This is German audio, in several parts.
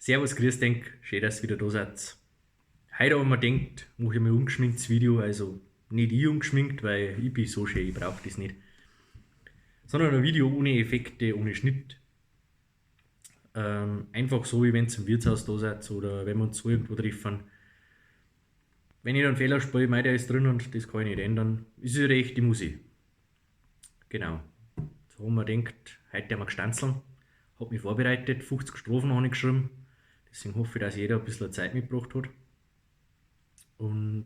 Servus, grüß denk, schön, dass ihr wieder da seid. Heute haben wir gedacht, mache ich mal ein ungeschminktes Video, also nicht ich ungeschminkt, weil ich bin so schön, ich brauche das nicht. Sondern ein Video ohne Effekte, ohne Schnitt. Einfach so, wie wenn ihr im Wirtshaus da seid oder wenn wir uns so irgendwo treffen. Wenn ich dann Fehler spiele, mein der ist drin und das kann ich nicht ändern, ist es recht, die Musik. Genau. So haben wir gedacht, heute haben wir gestanzeln. Habe mich vorbereitet, 50 Strophen habe ich geschrieben. Deswegen hoffe ich, dass jeder ein bisschen Zeit mitgebracht hat. Und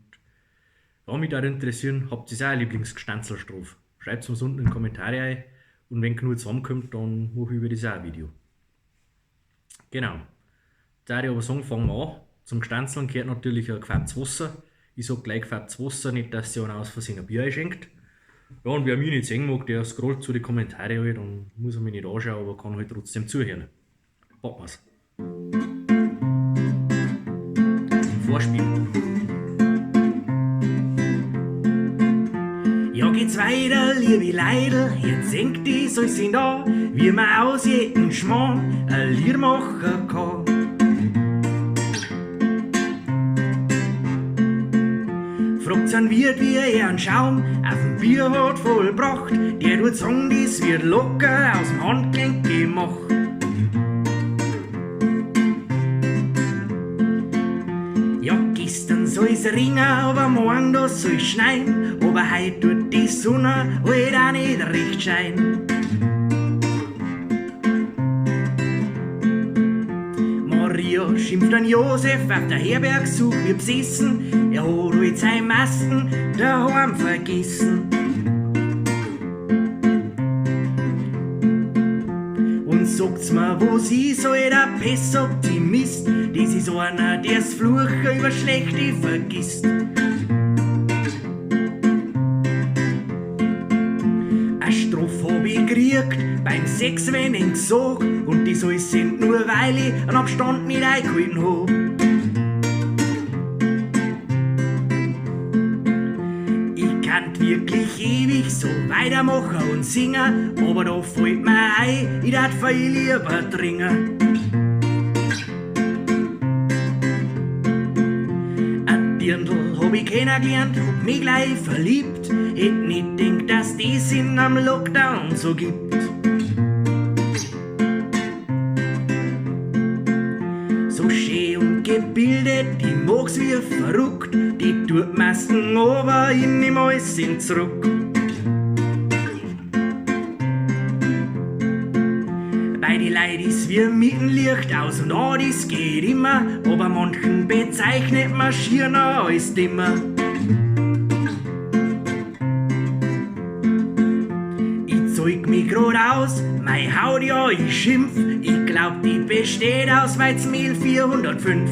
ja, mich da interessieren, habt ihr auch eine Lieblingsgestanzelstrophe? Schreibt es uns unten in die Kommentare ein. Und wenn genug zusammenkommt, dann mache ich über das auch ein Video. Genau. Da ich aber sagen, fangen wir an. Zum Gestanzeln gehört natürlich ein gefärbtes Wasser. Ich sage gleich gefärbtes Wasser, nicht dass sie einer aus Versehen ein Bier einschenkt. Ja, und wer mich nicht sehen mag, der scrollt zu den Kommentaren halt und muss er mich nicht anschauen, aber kann halt trotzdem zuhören. Packen wir's. Vorspiel. Ja, geht's weiter, liebe Leidl, jetzt senkt die soll sind da, wie man aus jedem Schmarrn ein Lied machen kann. Fragt's an Wirt, wie er einen Schaum auf dem Bier hat vollbracht, der tut sagen, das wird locker aus dem Handgelenk gemacht. Ja, gestern soll's regnen, aber morgen da soll's schneien, aber heut tut die Sonne halt auch nicht recht scheinen. Maria schimpft an Josef auf der Herbergsuch wie besessen, er hat halt seine Masken daheim vergessen. Und sagt's mir, wo sie soll der Pessoptimist, das ist einer, der's Fluchen über Schlechte vergisst. Eine Strophe hab ich gekriegt beim Sex, wenn ich gesag, und das alles sind nur, weil ich einen Abstand nicht eingehalten hab. Ich kann wirklich ewig so weitermachen und singen, aber da fällt mir ein, ich darf viel lieber trinken. Ein Dirndl hab ich kennengelernt, hab mich gleich verliebt, hätt nicht gedacht, dass das in einem Lockdown so gibt. So schön und gebildet, die mag's wie verrückt, die tut Masken aber in die Mäuschen zurück. Bei die Leid ist wie Mittenlicht aus und an, das geht immer, aber manchen bezeichnet man schier noch als Dimmer. Ich zeug mich grad aus, mein Haut, ja, ich schimpf, ich glaub, die besteht aus Weizmehl 405.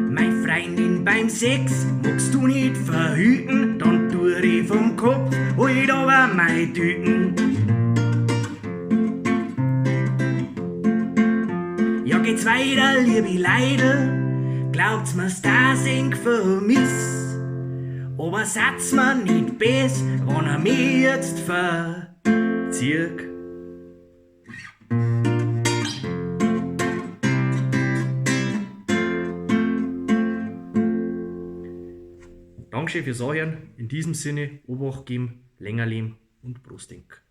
Meine Freundin beim Sex magst du nicht verhüten, dann tu ich vom Kopf, halt aber meine Tüten. Ja, geht's weiter, liebe Leidl, glaubt's mir's, dass ich vermiss. Aber sagt's mir nicht bes, wenn er mich jetzt verzieht. Dankeschön fürs Anhören. In diesem Sinne, Obacht geben, länger leben und Prost denk.